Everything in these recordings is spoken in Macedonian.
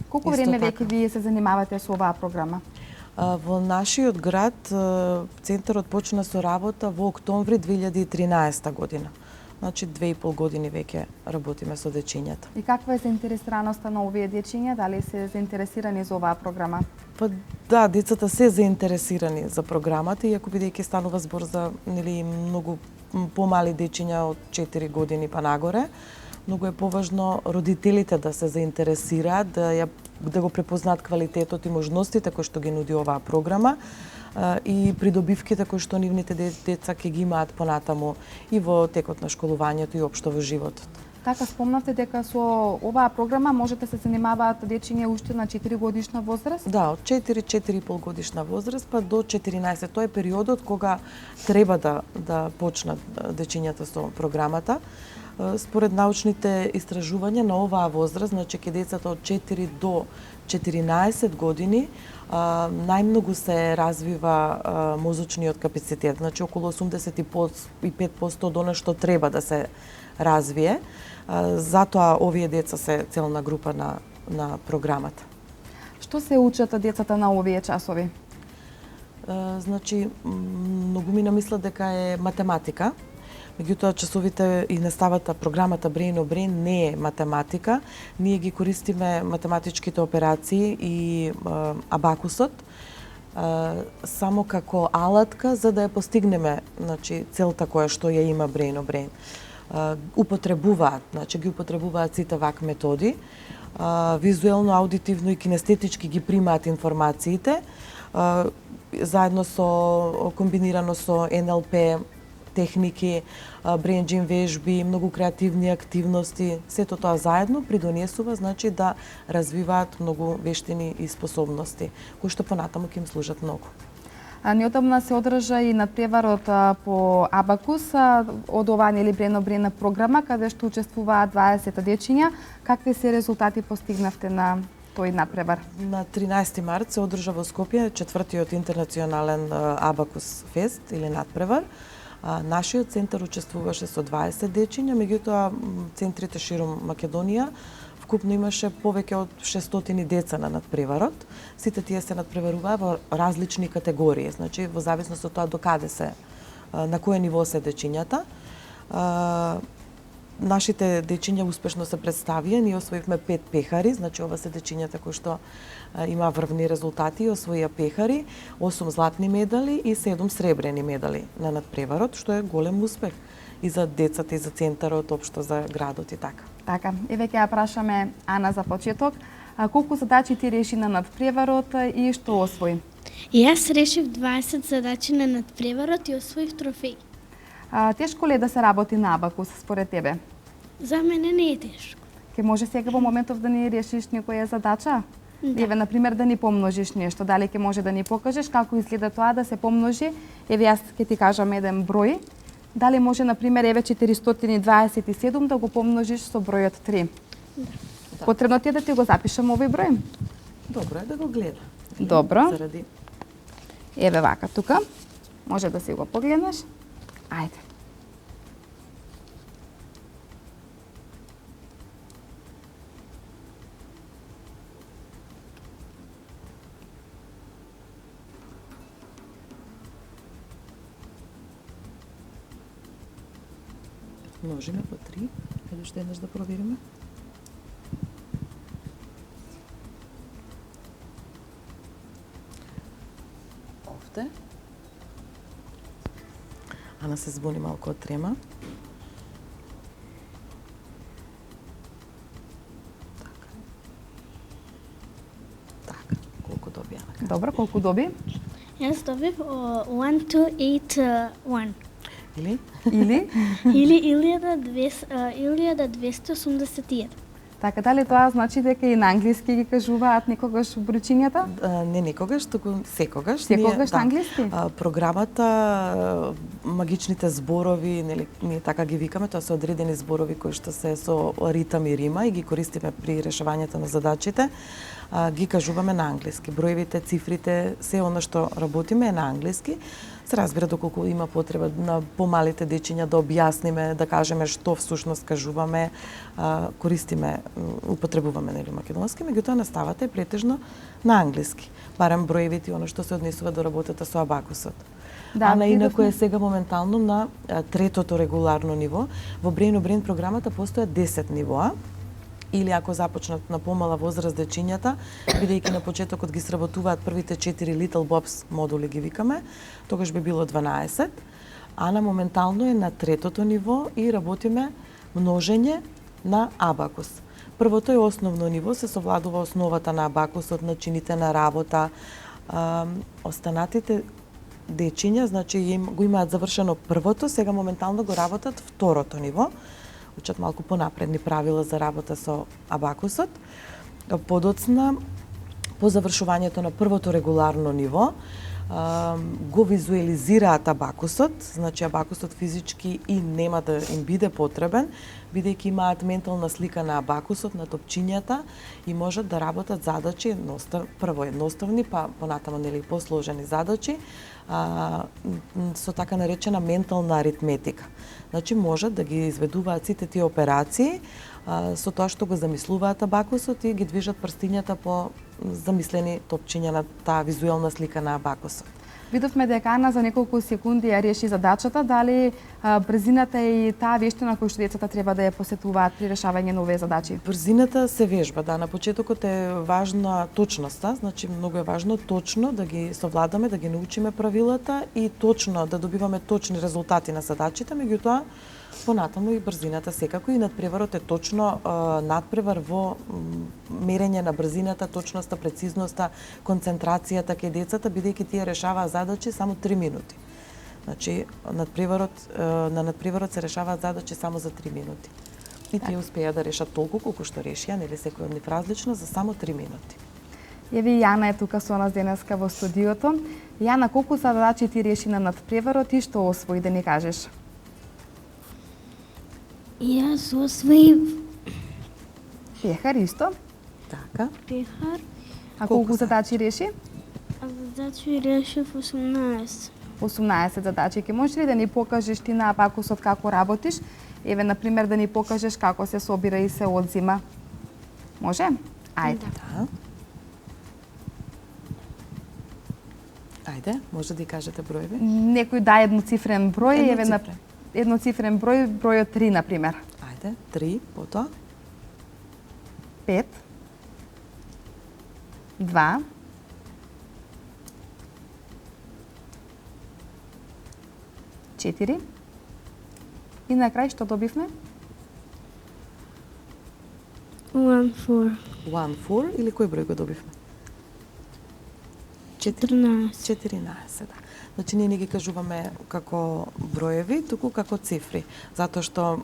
Колку Исто време така. веќе вие се занимавате со оваа програма? Во нашиот град центарот почна со работа во октомври 2013 година. Значи 2,5 години веќе работиме со дечињата. И каква е заинтересираноста на овие дечиња? Дали се заинтересирани за оваа програма? Па да, децата се заинтересирани за програмата, иако бидејќи станува збор за многу помали дечиња од 4 години па нагоре, многу е поважно родителите да се заинтересираат, да го препознаат квалитетот и можностите кои што ги нуди оваа програма и придобивките кои што нивните деца ќе ги имаат понатаму и во текот на школувањето и општо во животот. Така спомнавте дека со оваа програма можете да се занимаваат дечиња уште на 4 годишна возраст? Да, од 4-4,5 годишна возраст па до 14. Тоа е периодот кога треба да почнат дечињата со програмата. Според научните истражувања на оваа возраст, значи ке децата од 4 до 14 години, најмногу се развива мозочниот капацитет, значи околу 85% до нешто треба да се развие. Затоа овие деца се целна група на програмата. Што се учат децата на овие часови? Значи, многу ми намислат дека е математика. Меѓутоа, часовите и наставата, програмата Brain on Brain не е математика. Ние ги користиме математичките операции и абакусот само како алатка за да ја постигнеме, значи, целта која што ја има Brain on Brain. Употребуваат, значи ги употребуваат сите вак методи, визуелно, аудитивно и кинестетички ги примаат информациите, заедно со комбинирано со НЛП техники, бренџин вежби, многу креативни активности, сето тоа заедно придонесува, значи да развиваат многу вештини и способности, кои што понатаму ќе им служат многу. Неодамна се одржа и надпреварот по Абакус од оваа Brain on Brain програма, каде што учествуваат 20 дечиња. Какви се резултати постигнавте на тој надпревар? На 13 март се одржа во Скопје четвртиот интернационален Абакус фест или надпревар. Нашиот центар учествуваше со 20 дечиња, меѓутоа центрите широм Македонија вкупно имаше повеќе од 600 деца на надпреварот. Сите тие се надпреваруваа во различни категории, значи во зависност од тоа до каде се, на кое ниво се дечињата. Нашите дечиња успешно се представија, ние освоивме 5 пехари, значи ова се дечињата кои што има врвни резултати и освоија пехари, 8 златни медали и 7 сребрени медали на надпреварот, што е голем успех и за децата и за центарот, општо за градот и така. Така, еве ќе ја прашаме Ана за почеток. Колку задачи ти реши на надпреварот и што освои? Јас решив 20 задачи на надпреварот и освоив трофеи. Тешко ли е да се работи на Абакус според тебе? За мене не е тешко. Ке може сега во моментов да ни решиш некоја задача? Да. Еве, например, да ни помножиш нешто. Дали ќе може да ни покажеш како изгледа тоа да се помножи? Еве, јас ќе ти кажам еден број. Дали може, например, еве 427 да го помножиш со бројот 3? Да. Потребно ти е да ти го запишам овој број? Добро е да го гледа. Добро. Заради Еве вака тука. Може да си го погледнеш. Ајде. множиме по 3. Хајде што еднаш да провериме. Овде. Ана се збуни малку од трема. Така, колку доби Ана? Добро, колку доби? Јас добив 1281. Или? Или? Или 1281. Така, дали тоа значи дека и на англиски ги кажуваат некогаш бројчињата? Не некогаш, туку секогаш. Секогаш на англиски? Програмата, магичните зборови, нели, ние така ги викаме, тоа се одредени зборови кои што се со ритам и рима и ги користиме при решавањето на задачите, ги кажуваме на англиски. Броевите, цифрите, се оно што работиме е на англиски. Се разбира доколку има потреба на помалите дечиња да објасниме, да кажеме што всушност кажуваме, користиме, употребуваме нели македонски, меѓутоа наставата е претежно на англиски. Барем броевите и оно што се однесува до работата со абакусот. Да, Ана инаку е сега моментално на третото регуларно ниво. Во Brain Brain програмата постојат 10 нивоа, или ако започнат на помала возраст дечињата, бидејќи на почетокот ги сработуваат првите 4 Little Bobs модули ги викаме, тогаш би било 12. Ана моментално е на третото ниво и работиме множење на абакус. Првото е основно ниво, се совладува основата на абакусот, начините на работа. Останатите дечиња, значи го имаат завршено првото, сега моментално го работат второто ниво. Учат малку понапредни правила за работа со абакусот. Подоцна, по завршувањето на првото регуларно ниво, го визуализираат абакусот, значи абакусот физички и нема да им биде потребен, бидејќи имаат ментална слика на абакусот, на топчињата и можат да работат задачи, прво едноставни, па понатаму нели посложени задачи, со така наречена ментална аритметика. Значи можат да ги изведуваат сите тие операции со тоа што го замислуваат абакусот и ги движат прстињата по замислени топчиња на таа визуелна слика на абакусот. Видовме дека Ана за неколку секунди ја реши задачата, дали брзината и таа вештина која што децата треба да ја посетуваат при решавање на овие задачи? Брзината се вежба, да, на почетокот е важна точноста, значи многу е важно точно да ги совладаме, да ги научиме правилата и точно да добиваме точни резултати на задачите, меѓутоа понатаму и брзината секако и надпреварот е точно надпревар во мерење на брзината, точноста, прецизноста, концентрацијата кај децата, бидејќи тие решаваат задачи само 3 минути. Значи, на надпреварот се решаваат задачи само за 3 минути. И тие успеа да решат толку колку што решија, нели секој од нив различно, за само 3 минути. Еви Јана е тука со нас денеска во студиото. Јана, колку задачи ти реши на надпреварот и што освои, да ни кажеш? Јас освоив Пехар исто. Така. пехар, А Колку колку задачи реши? а задачи решив 18. 18 задачи. Ке можеш ли да ни покажеш ти на абакусот како работиш? Еве, например, да ни покажеш како се собира и се одзима. Може? Ајде. Да. Ајде, може да и кажете броеви? Некој да едноцифрен број, еве на едноцифрен број, бројот 3, например. Ајде, 3, потоа? 5, 2, 4 и на крај што добивме? 1, 1-4 или кој број го добивме? 14. 14, да. Значи, ние не ги кажуваме како броеви, туку како цифри. Затоа што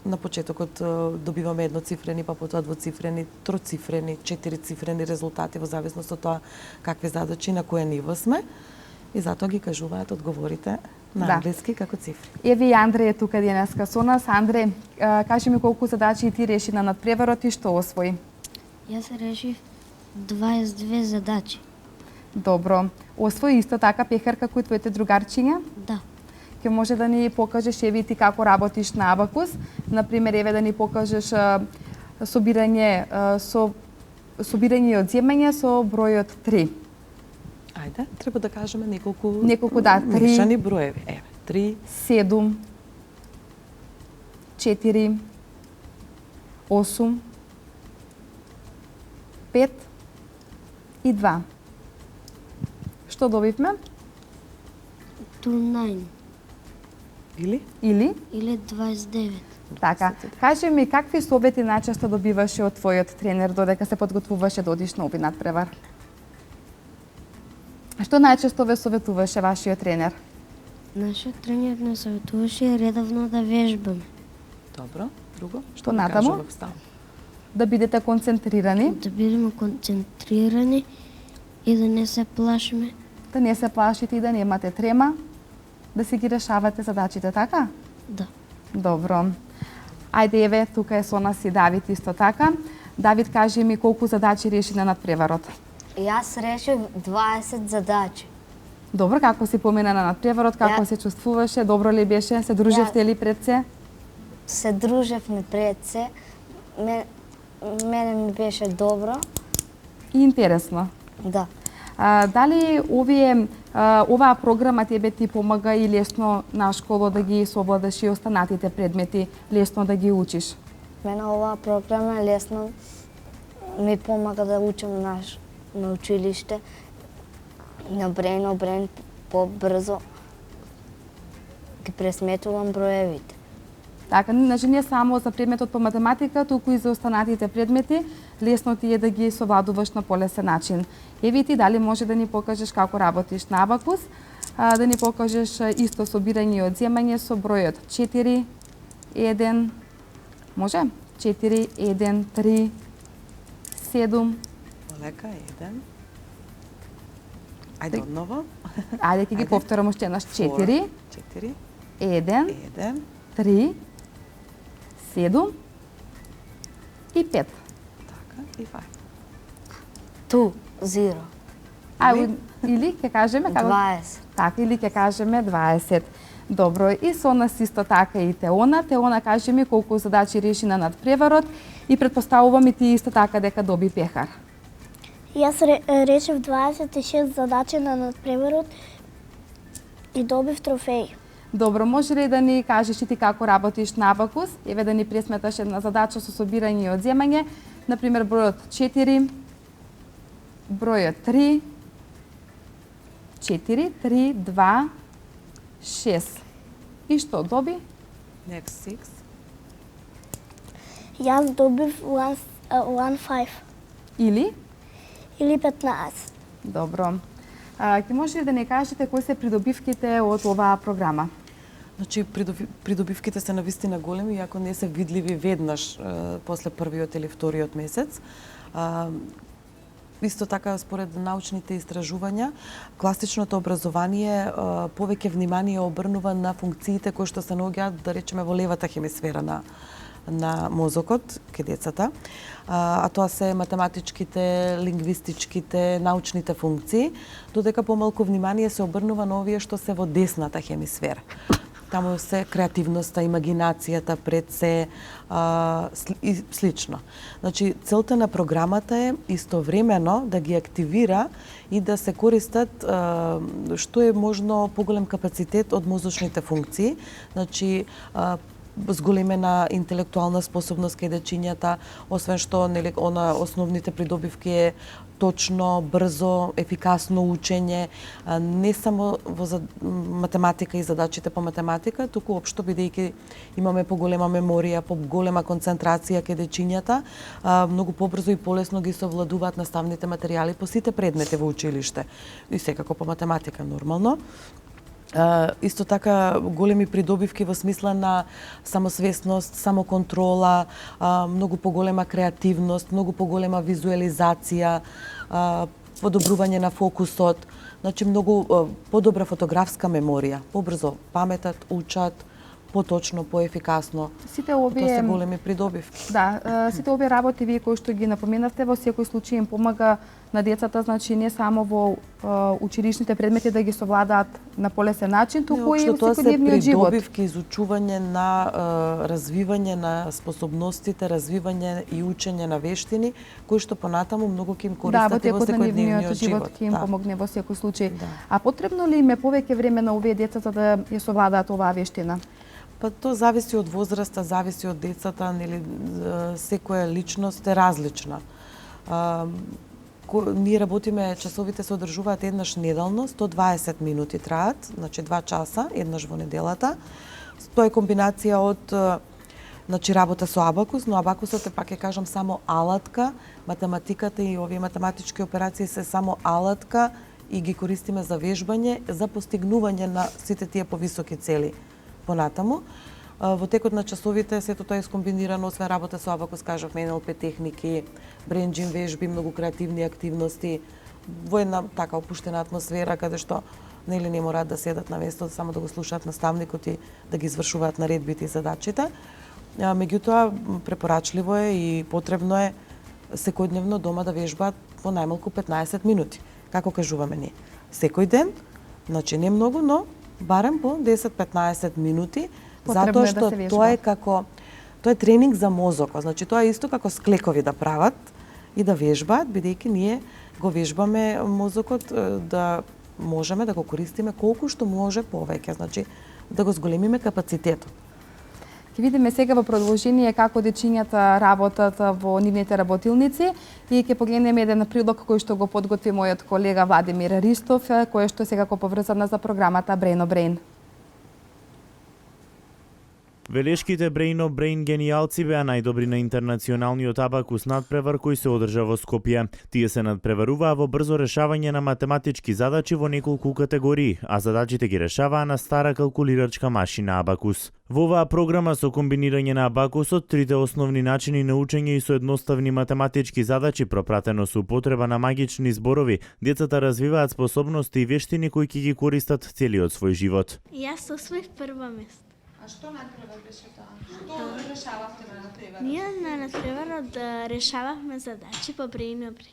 на почетокот добиваме едноцифрени, па потоа двоцифрени, троцифрени, 4цифрени резултати во зависност од тоа какви задачи на кое ниво сме. И затоа ги кажуваат одговорите на англиски како цифри. Еви Андре е тука денеска со нас. Андре, кажи ми колку задачи ти реши на надпреварот и што освои? Јас решив 22 задачи. Добро. Освои исто така пехар како и твоите другарчиња? Да. Ќе може да ни покажеш еви ти како работиш на абакус. Например, еве да ни покажеш собирање и одземање со бројот 3. Ајде, треба да кажеме неколку да, 3, мешани броеви. Еве, 3, 7, 4, 8, 5 и 2. Што добивме? 29 или? Или? или 29. Така. Кажи ми, какви совети најчесто добиваше од твојот тренер додека се подготвуваше да одиш на овој надпревар? Што најчесто ве советуваше вашиот тренер? Нашиот тренер не советуваше редовно да вежбаме. Добро, друго? Што да натаму? кажува встава? Да бидете концентрирани, Да бидеме концентрирани и да не се плашиме. да не се плашите и да немате трема, да си ги решавате задачите, така? Да. Добро. Ајде, еве, тука е со нас и Давид исто така. Давид, кажи ми колку задачи реши на надпреварот? Јас решив 20 задачи. Добро, како си помина на надпреварот, како Ја- се чувствуваше, добро ли беше, се дружевте ли пред се? Се дружевме пред се. Мене ми беше добро. И интересно. Да. Дали оваа програма тебе ти помага и лесно на школа да ги совладаш и останатите предмети, лесно да ги учиш? Мене оваа програма лесно ми помага да учам на училиште. На брен побрзо ги пресметувам броевите. Така, значи не само за предметот по математика, туку и за останатите предмети, лесно ти е да ги совладуваш на полесен начин. Еви ти, дали може да ни покажеш како работиш на абакус, да ни покажеш исто собирање и одземање со бројот 4, 1, може? 4, 1, 3, 7. Лека, 1. Ајде одново. Ајде ќе ги Ајде. повторам уште еднаш. 4, 4, 1, 1, 3, 7 и 5. така, и 5. Ту, зиро. Или ќе кажеме како 20. така, или ќе кажеме 20. Добро, и со нас исто така и Теона. Теона, кажи ми колку задачи реши на надпреварот и предпоставувам и ти исто така дека доби пехар. Јас решив 26 задачи на надпреварот и добив трофеи. Добро, може ли да ни кажеш и ти како работиш на абакус? Еве да ни пресметаш една задача со собирање и одземање. Например, бројот 4, бројот 3, 4, 3, 2, 6. И што доби? Next 6. Јас добив 1-5 Или? или 15. Добро. Ќе може ли да ни кажете кои се придобивките од оваа програма? Значи, придобивките се навистина големи, иако не се видливи веднаш после првиот или вториот месец. Исто така, според научните истражувања, класичното образование повеќе внимание обрнува на функциите кои што се наоѓаат, да речеме, во левата хемисфера на мозокот кај децата, а тоа се математичките, лингвистичките, научните функции, додека помалку внимание се обрнува на овие што се во десната хемисфера. Таму се креативноста, имагинацијата, пред се и слично. Значи, целта на програмата е истовремено да ги активира и да се користат што е можно поголем капацитет од мозочните функции. Значи, зголемена интелектуална способност кај дечињата, освен што основните придобивки е точно, брзо, ефикасно учење, не само во математика и задачите по математика, туку општо бидејќи имаме поголема меморија, поголема концентрација кај дечињата, многу побрзо и полесно ги совладуваат наставните материјали по сите предмети во училиште. И секако по математика нормално. Исто така големи придобивки во смисла на самосвесност, самоконтрола, многу поголема креативност, многу поголема визуализација, подобрување на фокусот, значи многу подобра фотографска меморија, побрзо паметат, учат, поточно, поефикасно. Сите Тоа овие се големи придобивки. Да, сите овие работи вие кои што ги напоменавте во секој случај им помага на децата, значи не само во училишните предмети да ги совладаат на полесен начин, туку и во секојдневниот живот. Тоа се придобивки, изучување на развивање на способностите, развивање и учење на вештини, кои што понатаму многу ќе им користат и во секојдневниот живот. Ќе им помогне во секој случај. Да. А потребно ли им е повеќе време на овие деца за да ја совладаат оваа вештина? Па тоа зависи од возраста, зависи од децата, нели секоја личност е различна. Ние работиме, часовите се одржуваат еднаш неделно, 120 минути траат, значи 2 часа, еднаш во неделата. Тоа е комбинација од значи работа со абакус, но абакусот е, пак ќе кажам, само алатка, математиката и овие математички операции се само алатка и ги користиме за вежбање, за постигнување на сите тие повисоки цели. Понатаму, во текот на часовите сето тоа е скомбинирано, освен работа со абакус, кажавме, НЛП техники, бренџин вежби, многу креативни активности, во една така опуштена атмосфера каде што нели не мораат да седат на место, само да го слушаат наставникот и да ги извршуваат наредбите и задачите. Меѓутоа, препорачливо е и потребно е секојдневно дома да вежбаат по најмалку 15 минути. Како кажуваме ние? Секој ден, Значи не многу, но барем по 10-15 минути, Потребно затоа е да што се вежба. тоа е како тоа е тренинг за мозокот. Значи тоа е исто како склекови да прават и да вежбаат, бидејќи ние го вежбаме мозокот да можеме да го користиме колку што може повеќе, значи да го зголемиме капацитетот. Ќе видиме сега во продолжение како дечињата работат во нивните работилници и ќе погледнеме еден прилог кој што го подготви мојот колега Владимир Ристов, кој што сега го поврзана за програмата Brain on Brain. Велешките Brain on Brain генијалци беа најдобри на интернационалниот абакус надпревар кој се одржа во Скопје. Тие се надпреваруваа во брзо решавање на математички задачи во неколку категории, а задачите ги решаваа на стара калкулирачка машина абакус. Во оваа програма со комбинирање на абакусот, трите основни начини на учење и со едноставни математички задачи пропратено со употреба на магични зборови, децата развиваат способности и вештини кои ќе ги користат целиот свој живот. Јас освоив прво место. А што надпревар беше тоа? Што решававте на надпревар? Ние на надпреварот решававме задачи по Brain on Brain.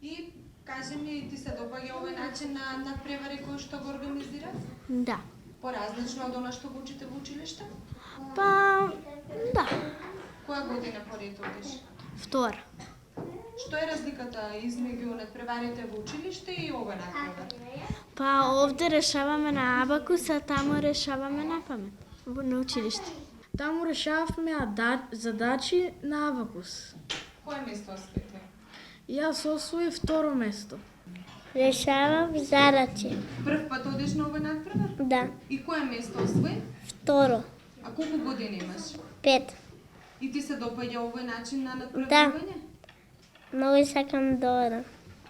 И кажи ми, ти се допаѓа овој начин на надпревари кој што го организира? Да. Поразлично од она што го учите во училиште? Па, да. Која година поред одиш? Втора. Што е разликата измеѓу надпреварите во училиште и овој надпревар? Па овде решаваме на абакус, а таму решаваме на памет на училиште. Таму решававме задачи на абакус. Кое место освоите? Јас освоив второ место. Решавам задачи. Прв пат одиш на овој надпревар? Да. И кое место освои? Второ. А колку години имаш? 5. И ти се допаѓа овој начин на надпреварување? Многу сакам да одам.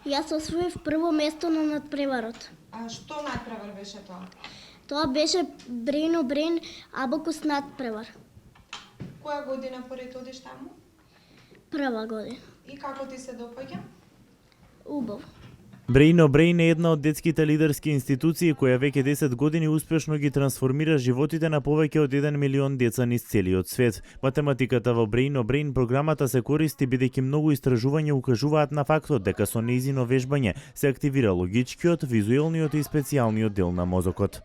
Јас освоив прво место на надпреварот. А што надпревар беше тоа? Тоа беше Brain on Brain абакус надпревар. Која година поред одиш таму? Прва година. И како ти се допаѓа? Убаво. Brain on Brain е една од детските лидерски институции која веќе 10 години успешно ги трансформира животите на повеќе од 1 милион деца низ целиот свет. Математиката во Brain on Brain програмата се користи бидејќи многу истражувања укажуваат на фактот дека со нејзино вежбање се активира логичкиот, визуелниот и специјалниот дел на мозокот.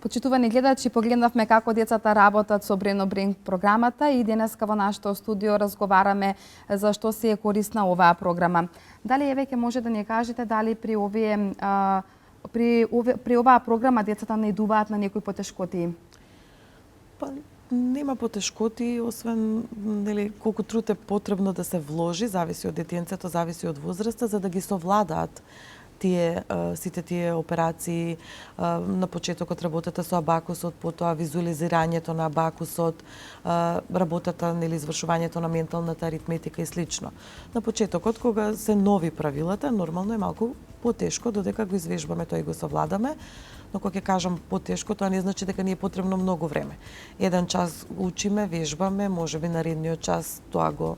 Почитувани гледачи, погледнавме како децата работат со Brain on Brain програмата и денеска во нашето студио разговараме за што се е корисна оваа програма. Дали веќе може да ни кажете дали при оваа програма децата наидуваат на некои потешкоти? Па нема потешкоти, освен нели колку труд е потребно да се вложи, зависи од детенцето, зависи од возраста за да ги совладаат сите тие операции. На почетокот работата со абакусот, потоа визуализирањето на абакусот, работата нели извршувањето на менталната аритметика и слично. На почетокот кога се нови правилата, нормално е малку потешко додека го извежбаме тоа и го совладаме, но кога ќе кажам потешко, тоа не значи дека ни е потребно многу време. Еден час учиме, вежбаме, можеби наредниот час тоа го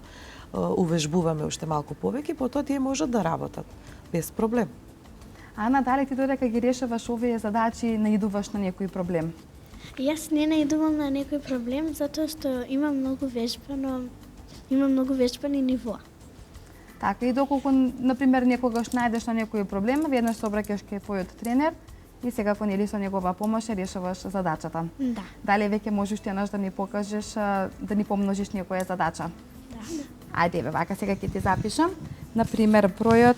увежбуваме уште малку повеќе, потоа тие можат да работат без проблем. Ана, дали ти додека ги решаваш овие задачи наидуваш на некој проблем? Јас не наидувам на некој проблем затоа што имам многу вежбани нивоа. Така и доколку например некогаш најдеш на некој проблем, веднаш се обраќаш кај твојот тренер и секако нели со негова помош решаваш задачата. Да. Дали веќе можеш еднаш да ни покажеш, да ни помножиш некоја задача? Да. Ајде бе, вака сега ќе ти запишам. Например, бројот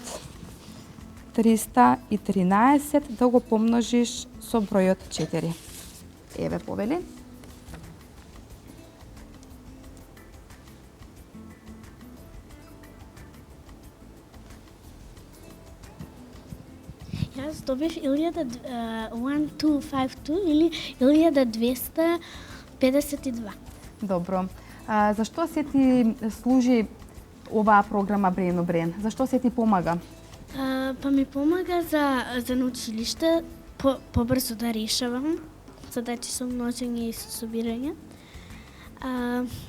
313 да го помножиш со бројот 4. Еве повели. Јас добив 1252 или 1252. Добро. Зашто се ти служи оваа програма Brain on Brain? Зашто се ти помага? Па ми помага за на училиште побрзо да решавам задачи со множење и со собирање.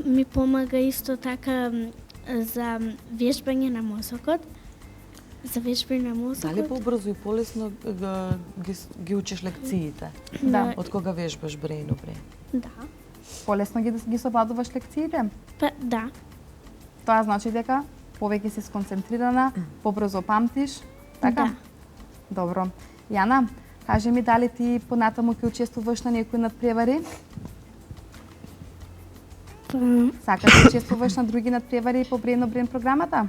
Ми помага исто така за вежбање на мозокот. За вежбање на мозокот. Дали побрзо и полесно ги учиш лекциите? Да. Од кога вежбаш Brain on Brain? Да. Полесно ги совладуваш лекциите? Па, да. Тоа значи дека повеќе си сконцентрирана, побрзо памтиш, така? Да. Добро. Јана, кажи ми дали ти понатаму ќе учествуваш на некои надпревари? Па, Сакаш да учествуваш на други надпревари по Брейн Брейн програмата?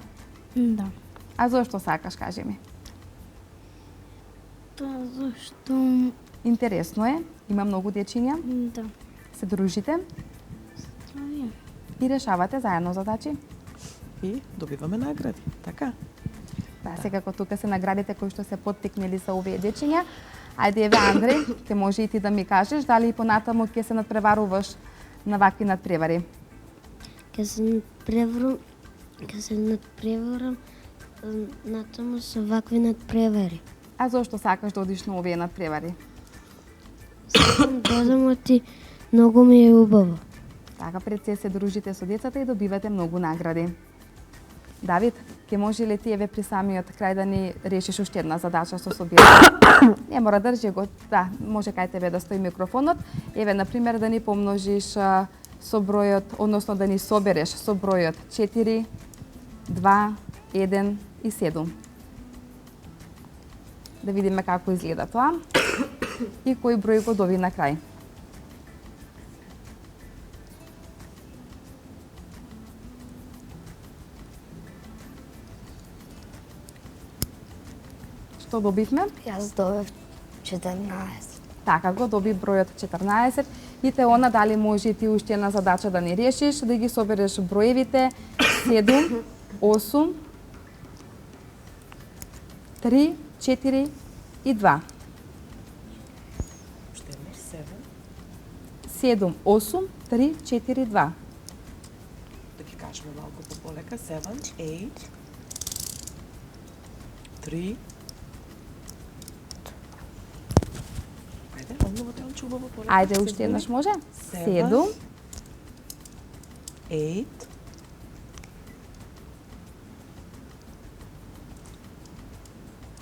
да. А зошто сакаш, кажи ми? Па, зашто... Интересно е, има многу дечиња, Да. се дружите Тоа е. и решавате заедно задачи. И добиваме награди, така? Да, секако тука се наградите кои што се поттикнели за овие дечиња. Ајде, еве, Андреј, ќе може и ти да ми кажеш дали и понатаму ќе се надпреваруваш на вакви надпревари. Ке се надпреварам натаму со вакви надпревари. А зошто сакаш да одиш на овие надпревари? Сакам да одам оти многу ми е убаво. Така пред се дружите со децата и добивате многу награди. Давид, ќе може ли ти еве при самиот крај да ни решиш уште една задача со собирање? Не мора држи го, да, може кај тебе да стои микрофонот. Еве, на пример, да ни помножиш со бројот, односно да ни собереш со бројот 4, 2, 1 и 7. Да видиме како изгледа тоа и кој број го доби на крај. Што добивме? Јас добив 14. Така го доби бројот 14 и Теона дали може и ти уште една задача да ни решиш, да ги собереш броевите 7, 8, 3, 4 и 2. Уште еднаш 7, 8, 3, 4, 2. Да ги кажеме малку полека. 7, 8, 3. Ајде, одново Теонче, убаво полека. Ајде, уште еднаш може? 7, 8,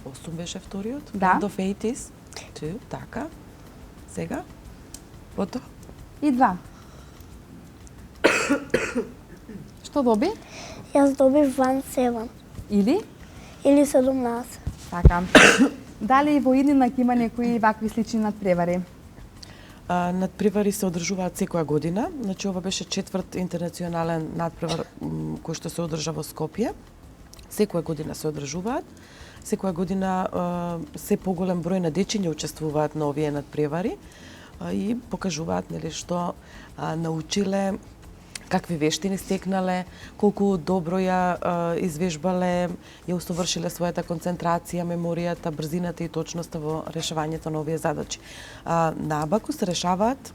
8 беше вториот. Да. End of 80s. 2, така. Сега? Потоа? и 2. Што доби? Јас добив 1-7 Или? или 17. Така. Дали и во иднина ќе има некои вакви слични надпревари? Надпревари се одржуваат секоја година. Значи, ова беше четврт интернационален надпревар кој што се одржа во Скопје. Секоја година се одржуваат. Секоја година се поголем број на дечиња учествуваат на овие надпревари и покажуваат нели што научиле, какви вештини стекнале, колку добро ја извежбале, ја усовршиле својата концентрација, меморијата, брзината и точноста во решавањето на овие задачи. На Абакус решаваат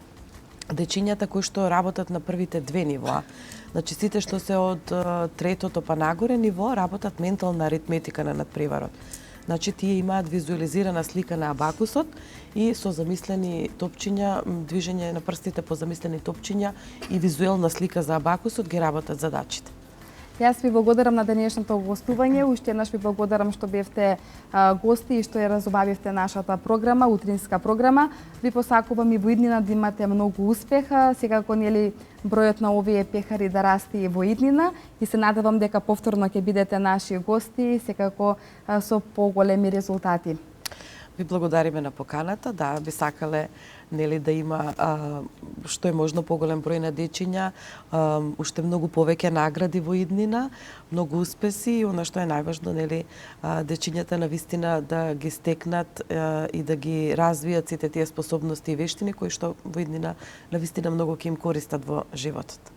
дечињата кои што работат на првите две нивоа. Значи, сите што се од третото па нагоре ниво работат ментална аритметика на надпреварот. Значи, тие имаат визуализирана слика на абакусот и со замислени топчиња, движење на прстите по замислени топчиња и визуелна слика за абакусот ги работат задачите. Јас ви благодарам на денешното гостување, уште еднаш ви благодарам што бевте гости и што ја разубавивте нашата програма, утринска програма. Ви посакувам и во иднина да имате многу успех, секако нели бројот на овие пехари да расте и во иднина и се надевам дека повторно ќе бидете наши гости, секако со поголеми резултати. Ви благодариме на поканата, да, би сакале нели да има што е можно поголем број на дечиња, уште многу повеќе награди во иднина, многу успеси и она што е најважно нели дечињата навистина да ги стекнат и да ги развијат сите тие способности и вештини кои што во иднина навистина многу ќе им користат во животот.